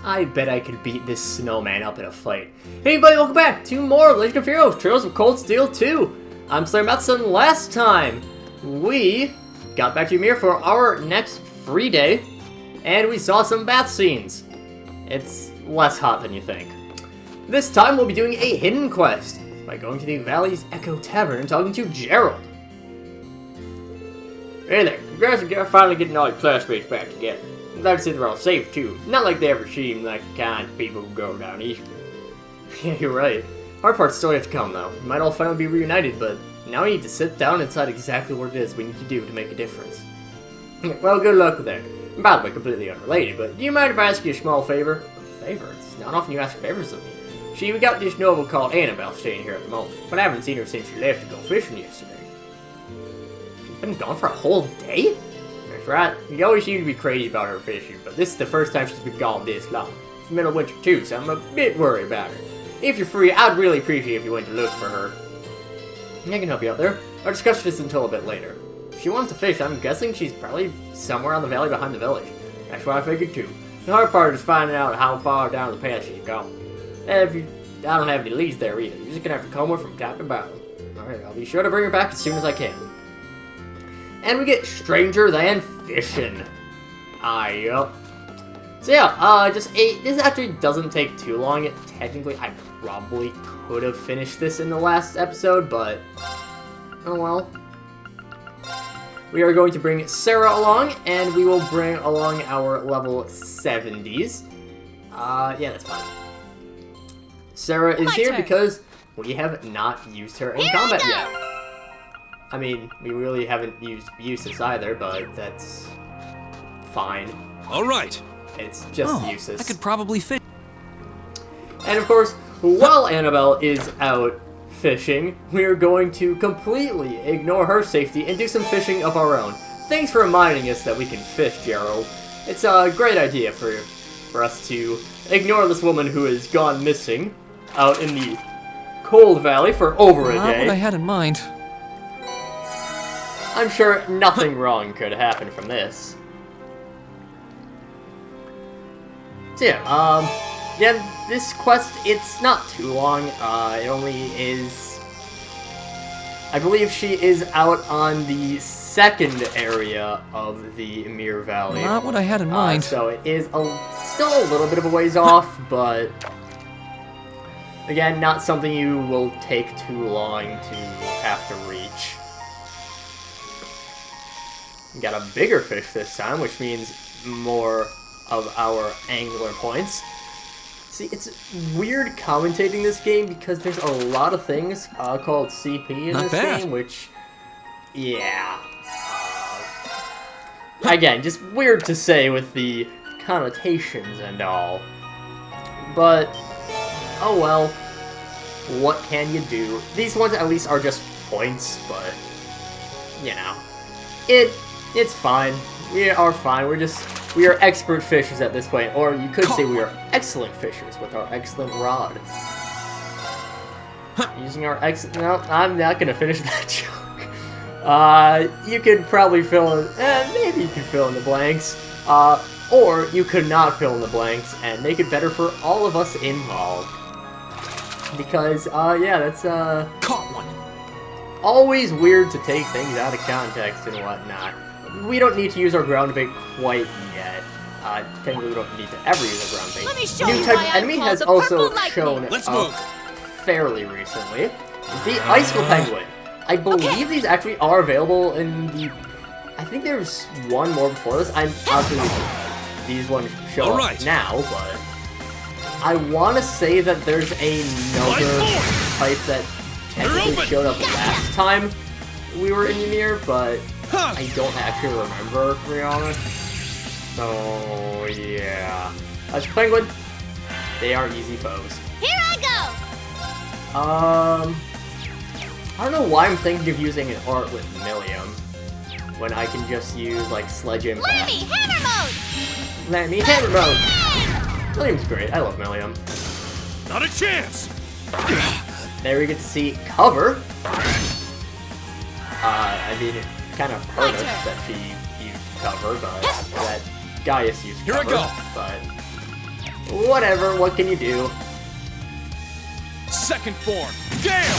I bet I could beat this snowman up in a fight. Hey everybody, welcome back to more Legend of Heroes, Trails of Cold Steel 2. I'm SlayerMathis, and last time we got back to Ymir for our next free day, and we saw some bath scenes. It's less hot than you think. This time we'll be doing a hidden quest by going to the Valley's Echo Tavern and talking to Gerald. Hey there, you guys are finally getting all your classmates back together. I'm glad to see they're all safe too. Not like they ever seem like the kind of people who go down east. Yeah, you're right. Hard parts still have to come though. We might all finally be reunited, but now we need to sit down and decide exactly what it is we need to do to make a difference. Well, good luck with that. And by the way, completely unrelated, but do you mind if I ask you a small favor? A favor? It's not often you ask favors of me. See, we got this noble called Annabelle staying here at the moment, but I haven't seen her since she left to go fishing yesterday. She's been gone for a whole day? That's right. We always seem to be crazy about her fishing, but this is the first time she's been gone this long. It's the middle of winter too, so I'm a bit worried about her. If you're free, I'd really appreciate if you went to look for her. I can help you out there. Our discussion is until a bit later. If she wants to fish, I'm guessing she's probably somewhere on the valley behind the village. That's what I figured too. The hard part is finding out how far down the path she's gone. And if you, I don't have any leads there either. You're just gonna have to comb her from top to bottom. Alright, I'll be sure to bring her back as soon as I can. And we get Stranger Than Fishin. Yup. So yeah, this actually doesn't take too long. Technically, I probably could have finished this in the last episode, but oh well. We are going to bring Sarah along, and we will bring along our level 70s. Yeah, that's fine. Sarah is here because we have not used her in combat yet. I mean, we really haven't used this either, but that's fine. All right. It's just useless. I could probably fit. And of course, while Annabelle is out fishing, we are going to completely ignore her safety and do some fishing of our own. Thanks for reminding us that we can fish, Gerald. It's a great idea for us to ignore this woman who has gone missing out in the cold valley for over a day. Not what I had in mind. I'm sure nothing wrong could happen from this. So yeah, this quest, it's not too long. It only is, I believe she is out on the second area of the Ymir Valley. Not what I had in mind. So it is still a little bit of a ways off, but again, not something you will take too long to have to reach. We got a bigger fish this time, which means more of our angler points. See, it's weird commentating this game because there's a lot of things called CP in this game, which, yeah. Again, just weird to say with the connotations and all. But, oh well, what can you do? These ones at least are just points, but, you know, it's fine. We are fine. We are expert fishers at this point, or you could say we are excellent fishers with our excellent rod. Using our no, I'm not gonna finish that joke. You could probably fill in, maybe you could fill in the blanks, or you could not fill in the blanks and make it better for all of us involved. Because, yeah, that's, Caught one. Always weird to take things out of context and whatnot. We don't need to use our ground bait quite yet. Technically, we don't need to ever use our ground bait. New type of enemy has also shown up fairly recently. The Icicle Penguin. I believe these actually are available in the... I think there's one more before this. I'm obviously these ones show up now, but I want to say that there's another type that technically showed up last time we were in Ymir, but I don't actually remember, to be honest. So, yeah. As Penguin, they are easy foes. Here I go! I don't know why I'm thinking of using an art with Millium, when I can just use, like, Sledge Impact. Let me hammer mode! Let me hammer mode! Millium's great, I love Millium. Not a chance! There we get to see Cover. I mean, it kind of hurt us that she used Cover, but that Gaius used Cover. Here I go. But Whatever, what can you do? Second form, Gale!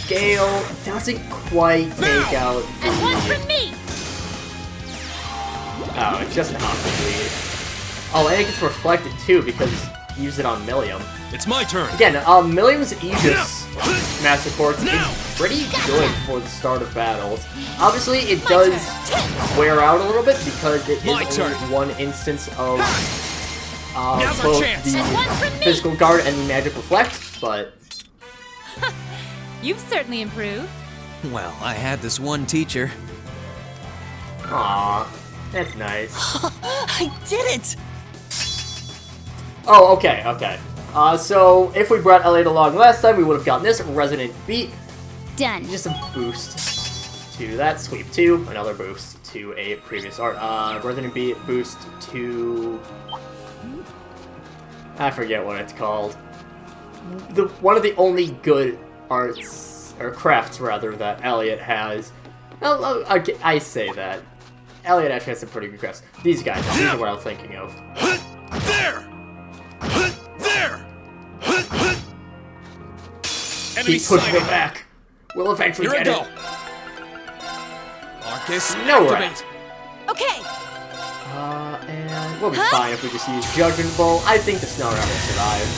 Gale doesn't quite take out the... And one from me! Oh, it's just an optic lead. Oh, and it gets reflected too because use it on Millium. It's my turn. Again, Millium's Aegis Master Quartz is pretty good for the start of battles. Obviously, it does wear out a little bit because it is only one instance of both the Physical Guard and the Magic Reflect, but... You've certainly improved. Well, I had this one teacher. Aww, that's nice. I did it! Oh, okay. So if we brought Elliot along last time, we would have gotten this Resonant Beat. Done. Just a boost to that. Sweep 2, another boost to a previous art. Resonant Beat boost to... I forget what it's called. One of the only good arts, or crafts rather, that Elliot has. I say that. Elliot actually has some pretty good crafts. These guys, these are what I'm thinking of. There! Keep pushing it back. We'll eventually get it. Arcus, No activate. Okay. And we'll be fine if we just use Judgment Bolt. I think the Snow Rat will survive.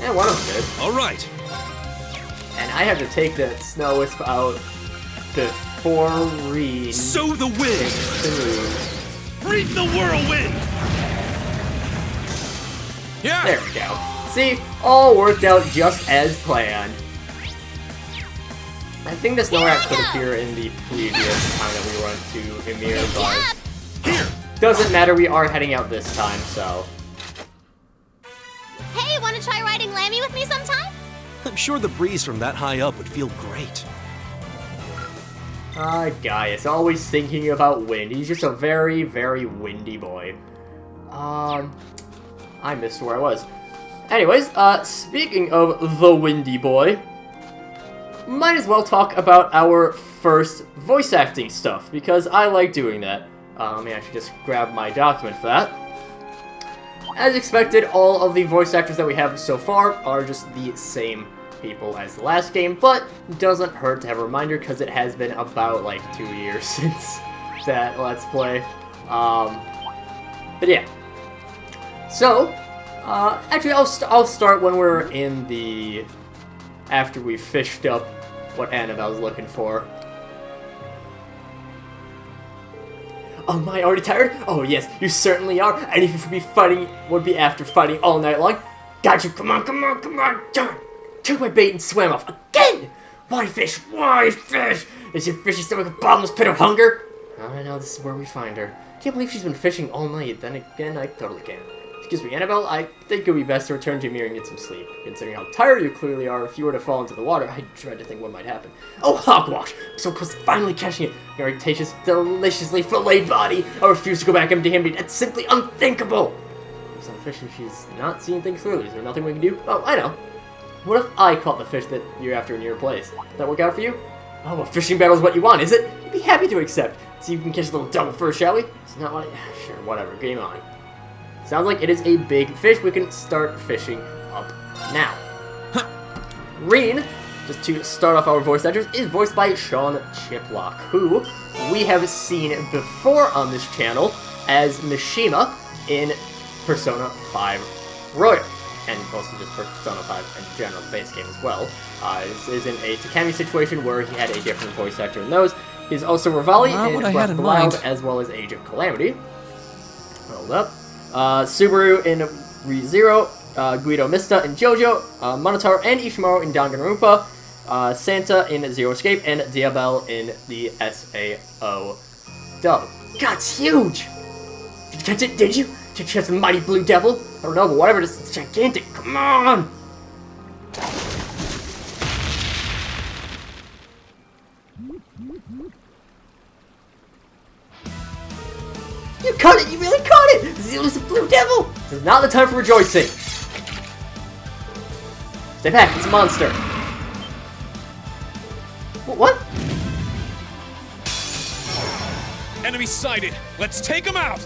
And one of them did. All right. And I have to take that Snow Wisp out before Reed. Sow the wind. Reap the whirlwind. Yeah. There we go. See, all worked out just as planned. I think the Snow Rat could appear in the previous time that we went to Ymir, but Here. doesn't matter, we are heading out this time, so... Hey, wanna try riding Lammy with me sometime? I'm sure the breeze from that high up would feel great. Gaius, always thinking about wind. He's just a very, very windy boy. I missed where I was. Anyways, speaking of the windy boy, might as well talk about our first voice acting stuff, because I like doing that. Let me actually just grab my document for that. As expected, all of the voice actors that we have so far are just the same people as the last game, but doesn't hurt to have a reminder because it has been about like 2 years since that Let's Play. But yeah. So, actually I'll start when we're in the... after we've fished up what Annabelle's looking for. Oh, am I already tired? Oh yes, you certainly are. Anything would be fighting would be after fighting all night long. Got you, come on. Darn. Took my bait and swam off again! Why fish? Is your fishy stomach a bottomless pit of hunger? I know, this is where we find her. Can't believe she's been fishing all night. Then again, I totally can. Excuse me, Annabelle, I think it would be best to return to Ymir and get some sleep. Considering how tired you clearly are, if you were to fall into the water, I dread to think what might happen. Oh, hogwash! I'm so close to finally catching it. Your tasteless, deliciously filleted body. I refuse to go back empty-handed. That's simply unthinkable! There's some fish and she's not seeing things clearly. Is there nothing we can do? Oh, I know. What if I caught the fish that you're after in your place? Would that work out for you? Oh, a fishing battle is what you want, is it? I'd be happy to accept. So you can catch a little double first, shall we? It's not what sure, whatever, game on. Sounds like it is a big fish. We can start fishing up now. Reen, just to start off our voice actors, is voiced by Sean Chiplock, who we have seen before on this channel as Mishima in Persona 5 Royal. And also just Persona 5 in general, the base game as well. This isn't a Takami situation where he had a different voice actor in those. He's also Rivali in Breath of the Wild, as well as Age of Calamity. Hold up. Subaru in ReZero, Guido Mista in JoJo, Monotaro and Ishimaro in Danganronpa, Santa in Zero Escape, and Diabelle in the SAO dub. God, it's huge! Did you catch it, did you? Did you catch the mighty blue devil? I don't know, but whatever it is, it's gigantic. Come on! You caught it! You really caught it! It was a blue devil! This is not the time for rejoicing! Stay back, it's a monster! What? Enemy sighted. Let's take him out.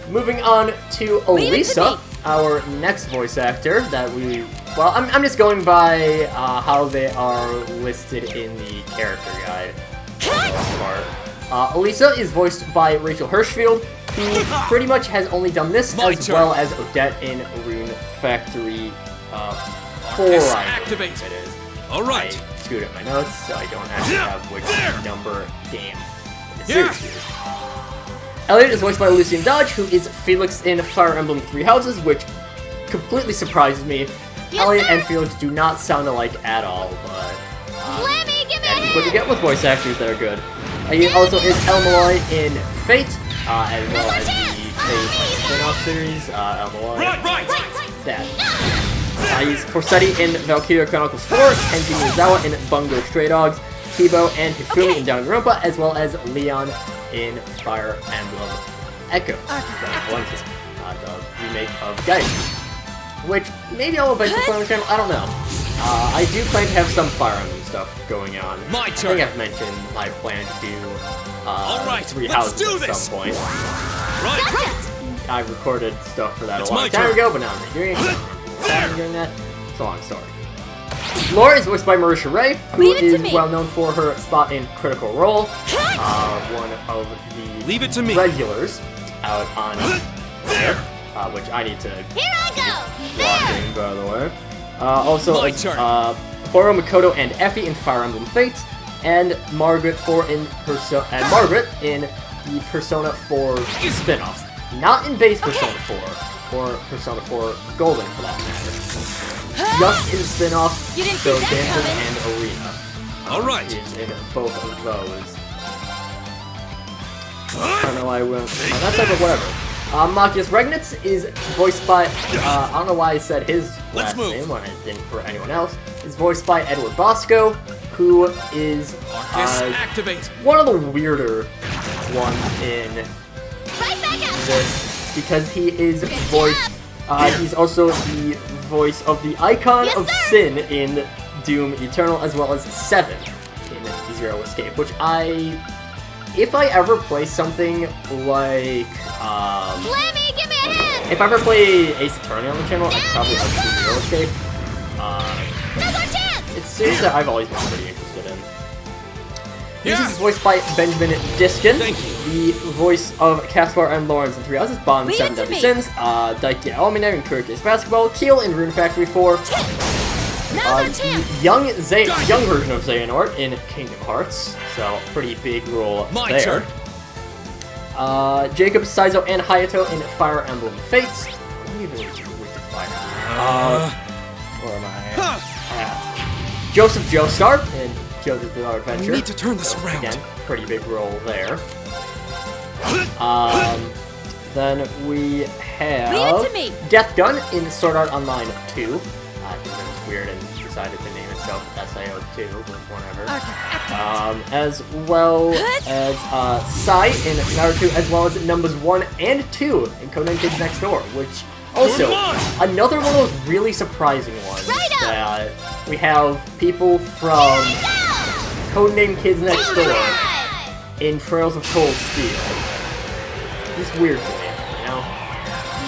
Moving on to Leave it to Elisa, me. our next voice actor that we... Well, I'm just going by how they are listed in the character guide. For the most part. Elisa is voiced by Rachel Hirschfield, who pretty much has only done this as well as Odette in Rune Factory 4, I believe it is. Alright. I screwed up my notes, so I don't actually have which number game in the series here. Elliot is voiced by Lucian Dodge, who is Felix in Fire Emblem Three Houses, which completely surprises me. Elliot and Felix do not sound alike at all, but Lemmy, give me a that's what you hand! get with voice actors that are good. He also is El Malloy in Fate, as well as the Fate spin-off series, El Malloy. Right. That. He's Corsetti in Valkyria Chronicles 4, Kenji Miyazawa in Bungo Stray Dogs, Kibo and Hifumi in Danganronpa, as well as Leon in Fire Emblem Echoes, the remake of Gaiden, which maybe I'll eventually play on the channel, I don't know. I do plan to have some Fire Emblem stuff going on. My I turn. think I've mentioned my plan to do Alright, Three let's Houses do at this. some point. Right. I recorded stuff for that It's a long my time turn. ago, but now I'm redoing it. I'm doing that. It's a long story. Laura is voiced by Marisha Ray, who Leave it to is me. well known for her spot in Critical Role, one of the Leave it to me. regulars out on there, which I need to Here I go! watching, by the way. Also, My turn. Horo Makoto and Effie in Fire Emblem Fates, and Margaret Margaret in the Persona 4 spin-offs. Not in base Persona 4, or Persona 4 Golden for that matter. Just in spin-offs, You didn't so see that Dancing and Arena. Alright. Is in both of those. I don't know why I went on that side, but whatever. Machias Regnitz is voiced by, I don't know why I said his last name when I didn't for anyone else. Is voiced by Edward Bosco, who is Activate. one of the weirder ones in Right back out! this, because he is voiced, he's also the voice of the Icon Yes, of sir. Sin in Doom Eternal, as well as Seven in Zero Escape, which if I ever play something like, Lemmy, give me a hand! if I ever play Ace Attorney on the channel, I'd probably have to Zero Escape. Now's our chance! It's a series that I've always been pretty interested in. Yeah. This is voiced by Benjamin Diskin, Thank you. the voice of Caspar and Lawrence in Three Houses, Bond, Leave Seven it to Deadly me. Sins, Daiki Aomine in Kirkus Basketball, Keel in Rune Factory 4, Now's our chance! young version of Xehanort in Kingdom Hearts, so pretty big role My there. turn. Jacob, Saizo, and Hayato in Fire Emblem Fates. What do you even do with the Fire Emblem? Where am I at? Joseph Joestar in JoJo's Bizarre Adventure. I need to turn this around. Again, pretty big role there. Then we have Leave it to me. Death Gun in Sword Art Online 2. I think that was weird and decided to name itself SIO2, but whatever. As well as Sai in Naruto, as well as Numbers 1 and 2 in Codename Kids Next Door, which also, another one of those really surprising ones Right up. that we have people from Codename Kids Next Door in Trails of Cold Steel. Just weird to me, you know?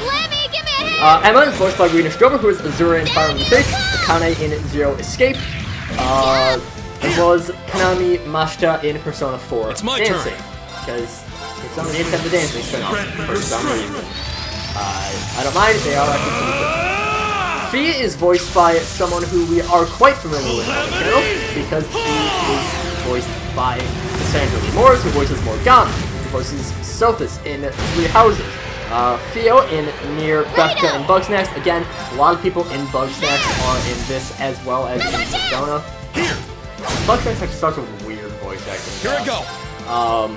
Lemmy, give me a hand! Emma is voiced by Rina Strober, who is Azura in Fire Emblem Fates, Akane in Zero Escape, as well as Kanami Mashita in Persona 4 It's my Dancing. turn. Because Persona games have the dancing spin-off for some reason. I don't mind, they are actually pretty good. Fia is voiced by someone who we are quite familiar with on the channel, because he is voiced by Cassandra Lee Morris, who voices Morgana, who voices Sophis in Three Houses. Theo in Nier, Bethka, and Bugsnax. Again, a lot of people in Bugsnax are in this as well as in Persona. Bugsnax has such a weird voice acting. Here I go.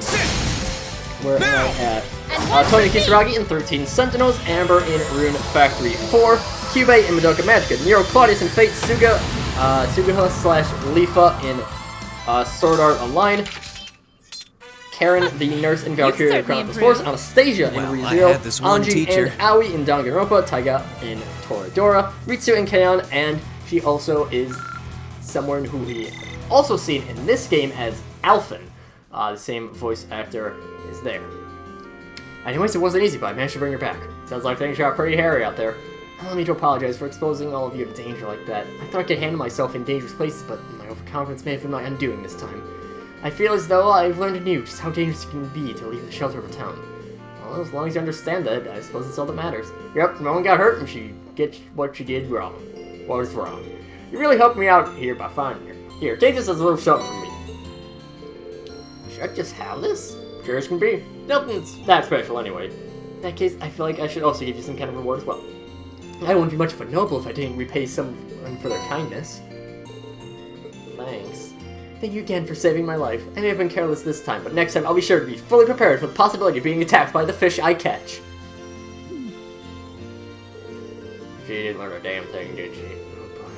Where am I at? Tony Kisaragi in 13 Sentinels, Amber in Rune Factory 4, Cubey in Madoka Magica, Nero Claudius in Fate, Sugaha slash Lifa in Sword Art Online, Karen the nurse in Valkyria certainly Chronicles improved. 4, Anastasia Well, in I ReZero, had this one Anji teacher. and Aoi in Danganronpa, Taiga in Toradora, Ritsu in Kaon, and she also is someone who we also seen in this game as Alphen. The same voice actor is there. Anyways, it wasn't easy, but I managed to bring her back. Sounds like things got pretty hairy out there. I don't need to apologize for exposing all of you to danger like that. I thought I could handle myself in dangerous places, but my overconfidence may have been my undoing this time. I feel as though I've learned anew just how dangerous it can be to leave the shelter of a town. Well, as long as you understand that, I suppose it's all that matters. Yep, no one got hurt, and she gets what she did wrong. What was wrong? You really helped me out here by finding her. Here, take this as a little something from me. Should I just have this? Sure as can be. Nothing's that special anyway. In that case, I feel like I should also give you some kind of reward as well. I wouldn't be much of a noble if I didn't repay someone for their kindness. Thanks. Thank you again for saving my life. I may have been careless this time, but next time I'll be sure to be fully prepared for the possibility of being attacked by the fish I catch. She didn't learn a damn thing, did she? Oh boy.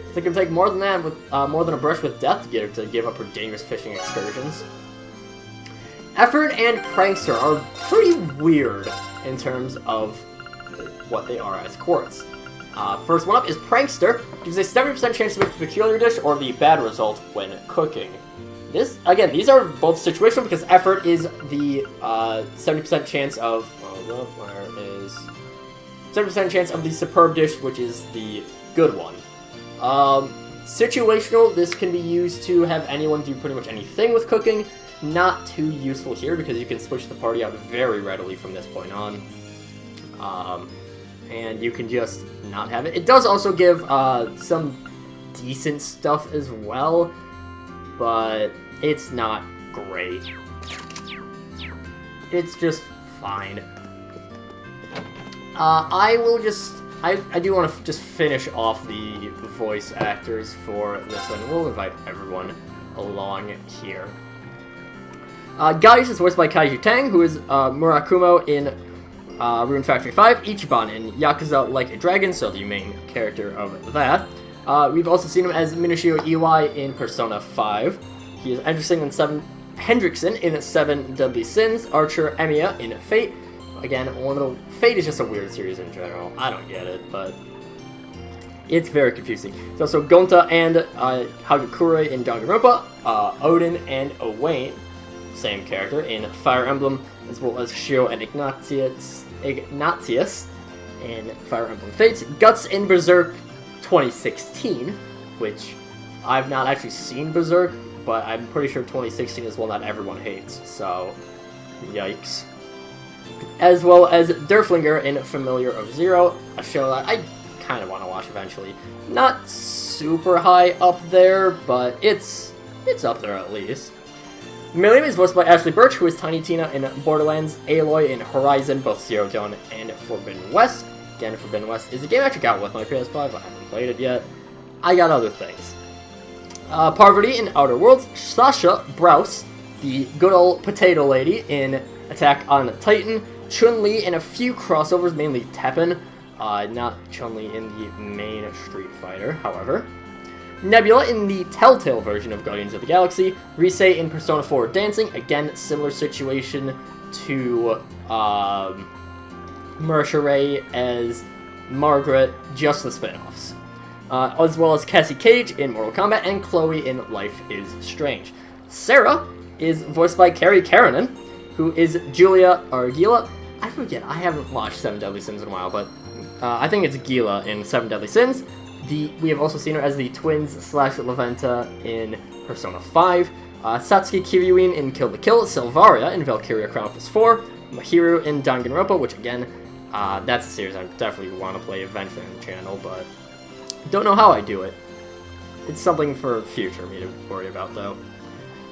It's like it would take more than that, with more than a brush with death to get her to give up her dangerous fishing excursions. Effort and Prankster are pretty weird in terms of what they are as quirks. First one up is Prankster. Gives a 70% chance to make the peculiar dish or the bad result when cooking. This, again, these are both situational because Effort is the 70% chance of... where is... 70% chance of the superb dish, which is the good one. Situational, this can be used to have anyone do pretty much anything with cooking. Not too useful here because you can switch the party out very readily from this point on. And you can just not have it. It does also give some decent stuff as well, but it's not great. It's just fine. I do want to just finish off the voice actors for this one. We'll invite everyone along here. Gaius is voiced by Kaiju Tang, who is Murakumo in Rune Factory 5, Ichiban in Yakuza Like a Dragon, so the main character of that. We've also seen him as Minashio Iwai in Persona 5. He is Hendrickson in 7 Deadly Sins, Archer Emiya in Fate. Again, Fate is just a weird series in general. I don't get it, but it's very confusing. There's also Gonta and Hagakure in Danganronpa, Odin and Owain, same character, in Fire Emblem, as well as Shio and Ignatius in Fire Emblem Fates, Guts in Berserk 2016, which I've not actually seen Berserk, but I'm pretty sure 2016 is one that everyone hates, so yikes. As well as Derflinger in Familiar of Zero, a show that I kind of want to watch eventually. Not super high up there, but it's up there at least. Milliam is voiced by Ashley Birch, who is Tiny Tina in Borderlands, Aloy in Horizon, both Zero Dawn and Forbidden West. Again, Forbidden West is a game I actually got with my PS5, I haven't played it yet. I got other things. Parvati in Outer Worlds, Sasha Browse, the good old potato lady in Attack on Titan, Chun-Li in a few crossovers, mainly Tekken, not Chun-Li in the main Street Fighter, however. Nebula in the Telltale version of Guardians of the Galaxy, Risei in Persona 4 Dancing, again, similar situation to Marisha as Margaret, just the spin-offs. As well as Cassie Cage in Mortal Kombat, and Chloe in Life is Strange. Sarah is voiced by Carrie Karanen, who is Julia Gila. I forget, I haven't watched 7 Deadly Sins in a while, but I think it's Gila in 7 Deadly Sins. We have also seen her as the twins / Leventa in Persona 5. Satsuki Kiryuin in Kill the Kill, Silvaria in Valkyria Chronicles 4, Mahiru in Danganronpa, which again, that's a series I definitely want to play eventually on the channel, but don't know how I do it. It's something for future me to worry about, though.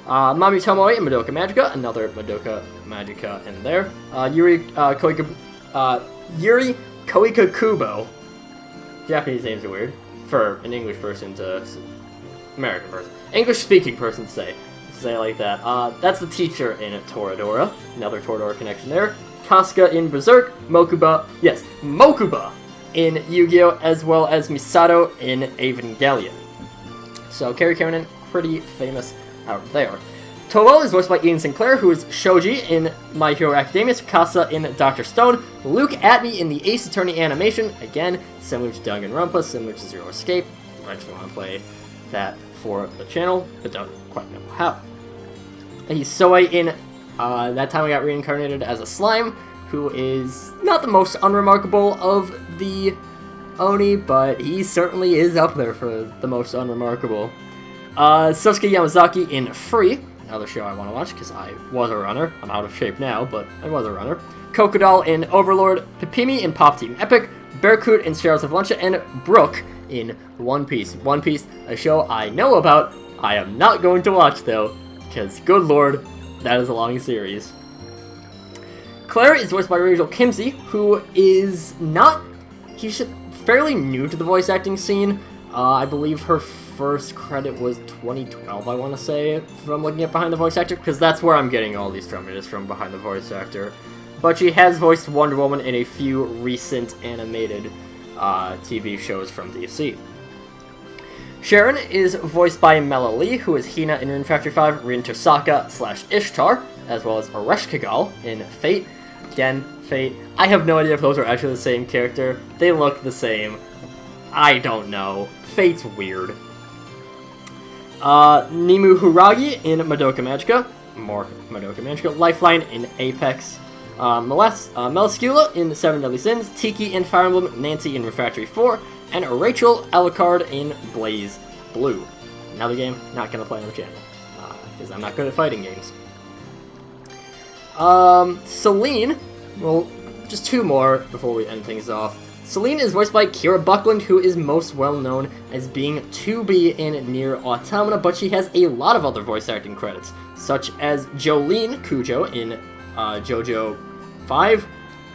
Mami Tomoe in Madoka Magica, another Madoka Magica in there. Yuri Koika Kubo. Japanese names are weird. For an English person to... American person. English-speaking person to say it like that. That's the teacher in Toradora. Another Toradora connection there. Kasuga in Berserk. Mokuba in Yu-Gi-Oh! As well as Misato in Evangelion. So, Carrie Karanen, pretty famous out there. Tomo is voiced by Ian Sinclair, who is Shoji in My Hero Academia, Tsukasa in Dr. Stone, Luke Atney in the Ace Attorney animation, again, similar to Danganronpa, similar to Zero Escape. Eventually want to play that for the channel, but don't quite know how. He's Soei in That Time I Got Reincarnated as a Slime, who is not the most unremarkable of the Oni, but he certainly is up there for the most unremarkable. Sosuke Yamazaki in Free, another show I want to watch because I was a runner. I'm out of shape now, but I was a runner. Crocodile in Overlord, Pipimi in Pop Team Epic, Bearcoot in Shadows of Luncha, and Brook in One Piece. One Piece, a show I know about, I am not going to watch though, because good lord, that is a long series. Claire is voiced by Rachel Kimsey, who is not... He's fairly new to the voice acting scene. I believe her first credit was 2012, I want to say, from looking at Behind the Voice Actor, because that's where I'm getting all these from, it is from Behind the Voice Actor. But she has voiced Wonder Woman in a few recent animated TV shows from DC. Sharon is voiced by Mela Lee, who is Hina in Rune Factory 5, Rin Tosaka / Ishtar, as well as Ereshkigal in Fate. Again, Fate. I have no idea if those are actually the same character. They look the same. I don't know. Fate's weird. Nimu Huragi in Madoka Magica. More Madoka Magica. Lifeline in Apex. Meliscula in Seven Deadly Sins. Tiki in Fire Emblem. Nancy in Refractory 4. And Rachel Alucard in Blaze Blue. Another game not going to play on the channel. Because I'm not good at fighting games. Celine, well, just two more before we end things off. Celine is voiced by Kira Buckland, who is most well known as being 2B in Nier Automata, but she has a lot of other voice acting credits, such as Jolene Kujo in JoJo 5.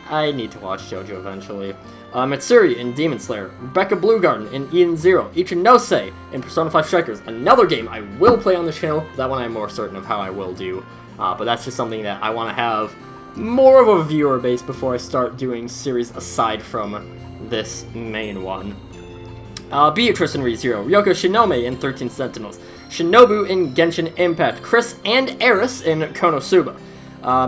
I need to watch JoJo eventually. Matsuri in Demon Slayer, Rebecca Bluegarden in Eden Zero, Ichinose in Persona 5 Strikers, another game I will play on the channel. That one I'm more certain of how I will do. But that's just something that I want to have more of a viewer base before I start doing series aside from this main one. Beatrice in ReZero, Ryoko Shinome in 13 Sentinels, Shinobu in Genshin Impact, Chris and Eris in Konosuba,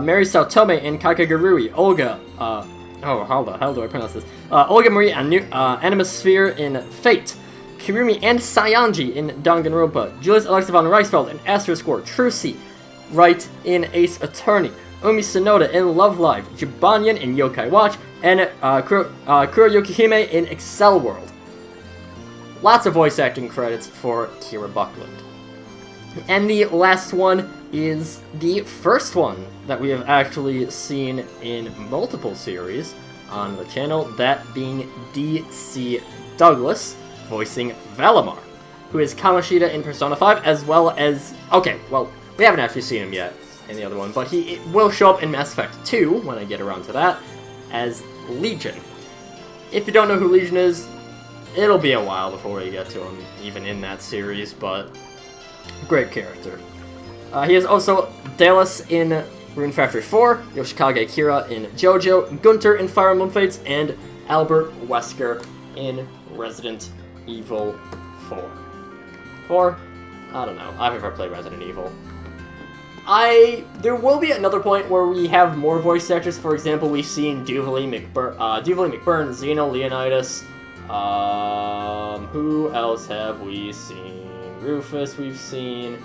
Mary Saotome in Kakegurui, Olga, how the hell do I pronounce this? Olga Marie Animasphere in Fate, Kirumi and Sayanji in Danganronpa, Julius Alexa von Reisfeld in Asterisk War, Trucy Wright in Ace Attorney, Umi Sonoda in Love Live, Jibanyan in Yokai Watch, and Kuroyuki Hime in Excel World. Lots of voice acting credits for Kira Buckland. And the last one is the first one that we have actually seen in multiple series on the channel, that being D.C. Douglas, voicing Valimar, who is Kamoshida in Persona 5, as well as... Okay, well, we haven't actually seen him yet in the other one, but he will show up in Mass Effect 2, when I get around to that, as Legion. If you don't know who Legion is, it'll be a while before we get to him, even in that series, but great character. He is also Dallas in Rune Factory 4, Yoshikage Kira in JoJo, Gunter in Fire Emblem Fates, and Albert Wesker in Resident Evil 4. 4? I don't know. I've never played Resident Evil. There will be another point where we have more voice actors. For example, we've seen Duvalie McBurn, Xeno Leonidas. Who else have we seen? Rufus we've seen.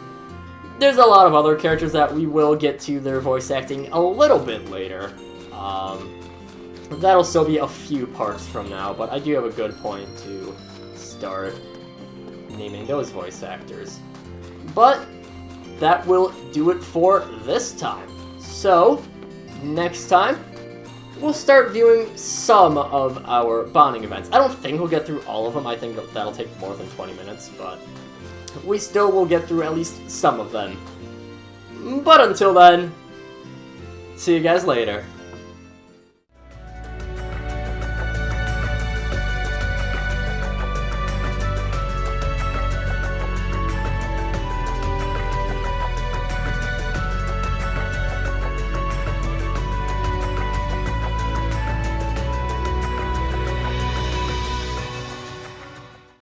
There's a lot of other characters that we will get to their voice acting a little bit later. That'll still be a few parts from now, but I do have a good point to start naming those voice actors. But that will do it for this time. So, next time, we'll start viewing some of our bonding events. I don't think we'll get through all of them. I think that'll take more than 20 minutes, but we still will get through at least some of them. But until then, see you guys later.